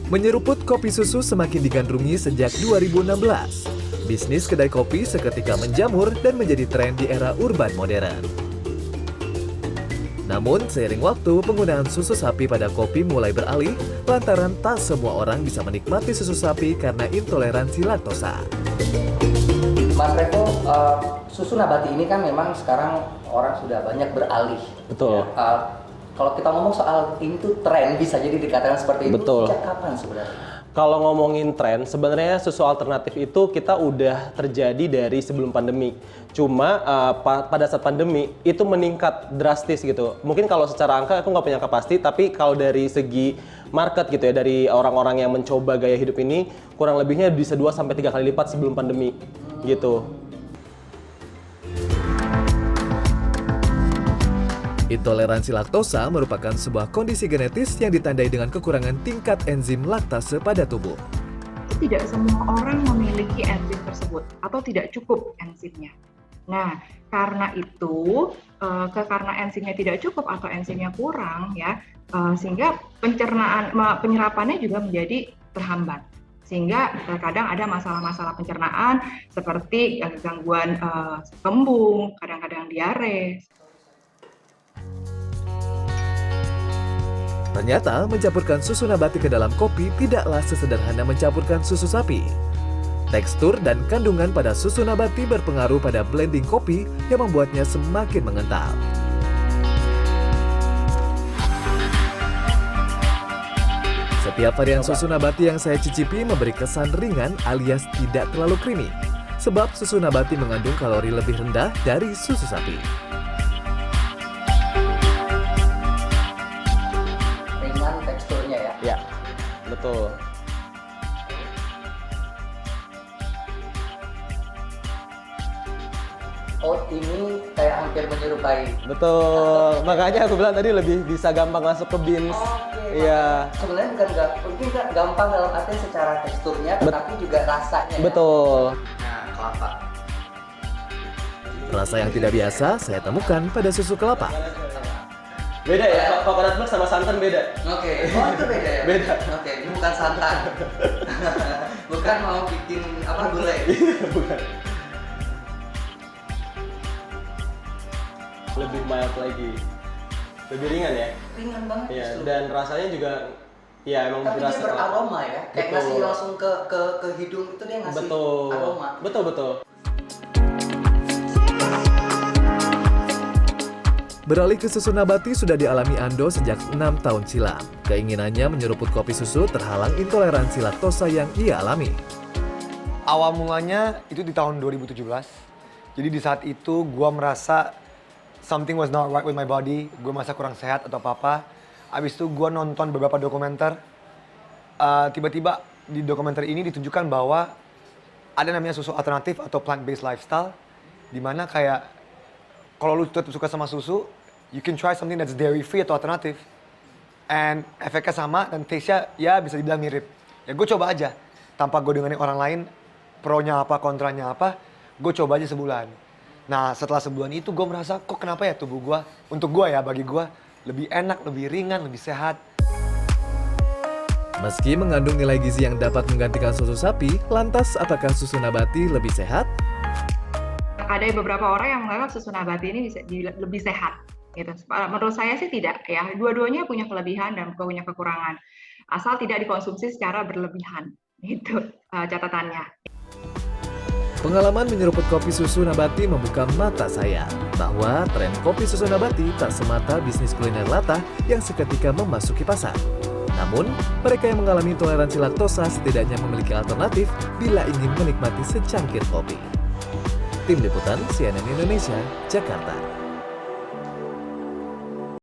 Menyeruput kopi susu semakin digandrungi sejak 2016. Bisnis kedai kopi seketika menjamur dan menjadi tren di era urban modern. Namun, seiring waktu, penggunaan susu sapi pada kopi mulai beralih lantaran tak semua orang bisa menikmati susu sapi karena intoleransi laktosa. Mas Revo, susu nabati ini kan memang sekarang orang sudah banyak beralih. Betul. Kalau kita ngomong soal ini tuh tren, bisa jadi dikatakan seperti itu. Betul. Sejak kapan sebenarnya? Kalau ngomongin tren, sebenarnya susu alternatif itu kita udah terjadi dari sebelum pandemi. Cuma pada saat pandemi itu meningkat drastis gitu. Mungkin kalau secara angka aku nggak punya angka pasti, tapi kalau dari segi market gitu ya, dari orang-orang yang mencoba gaya hidup ini, kurang lebihnya bisa 2-3 kali lipat sebelum pandemi gitu. Intoleransi laktosa merupakan sebuah kondisi genetis yang ditandai dengan kekurangan tingkat enzim laktase pada tubuh. Tidak semua orang memiliki enzim tersebut atau tidak cukup enzimnya. Nah, karena itu, karena enzimnya tidak cukup atau enzimnya kurang, ya, sehingga penyerapannya juga menjadi terhambat. Sehingga terkadang ada masalah-masalah pencernaan seperti gangguan kembung, kadang-kadang diare. Ternyata mencampurkan susu nabati ke dalam kopi tidaklah sesederhana mencampurkan susu sapi. Tekstur dan kandungan pada susu nabati berpengaruh pada blending kopi yang membuatnya semakin mengental. Setiap varian susu nabati yang saya cicipi memberi kesan ringan alias tidak terlalu creamy. Sebab susu nabati mengandung kalori lebih rendah dari susu sapi. Teksturnya ya? Ya, betul. Oh, ini kayak hampir menyerupai. Betul, makanya aku bilang tadi lebih bisa gampang masuk ke beans. Oke. Iya. Sebenarnya mungkin nggak gampang dalam artian secara teksturnya, tetapi juga rasanya. Betul. Ya? Nah, kelapa. Rasa yang tidak biasa saya temukan pada susu kelapa. Beda ya, coconut milk sama santan beda. Oke. Oh, itu beda ya? Beda. Oke, ini bukan santan. Bukan mau bikin apa gulai. Bukan. Lebih mild lagi. Lebih ringan ya? Ringan banget Iya, justru. dan rasanya juga ya emang Tapi dirasa dia beraroma ya? Kayak Betul. ngasih langsung ke hidung itu dia ngasih Betul. aroma. Betul. Beralih ke susu nabati sudah dialami Ando sejak 6 tahun silam. Keinginannya menyeruput kopi susu terhalang intoleransi laktosa yang ia alami. Awal mulanya itu di tahun 2017. Jadi di saat itu gue merasa something was not right with my body. Gue merasa kurang sehat atau apa-apa. Abis itu gue nonton beberapa dokumenter. Tiba-tiba di dokumenter ini ditunjukkan bahwa ada namanya susu alternatif atau plant-based lifestyle. Dimana kayak kalau lu tetap suka sama susu, you can try something that's dairy free atau alternatif. And efeknya sama dan taste-nya ya bisa dibilang mirip. Ya gue coba aja. Tanpa gue dengerin orang lain, pro-nya apa, kontranya apa, gue coba aja sebulan. Nah setelah sebulan itu gue merasa kok kenapa ya tubuh gue, untuk gue ya, bagi gue, lebih enak, lebih ringan, lebih sehat. Meski mengandung nilai gizi yang dapat menggantikan susu sapi, lantas apakah susu nabati lebih sehat? Ada beberapa orang yang menganggap susu nabati ini lebih sehat. Gitu. Menurut saya sih tidak ya. Dua-duanya punya kelebihan dan punya kekurangan. Asal tidak dikonsumsi secara berlebihan. Itu catatannya. Pengalaman menyeruput kopi susu nabati membuka mata saya bahwa tren kopi susu nabati tak semata bisnis kuliner latah yang seketika memasuki pasar. Namun, mereka yang mengalami intoleransi laktosa setidaknya memiliki alternatif bila ingin menikmati secangkir kopi. Tim Liputan CNN Indonesia, Jakarta.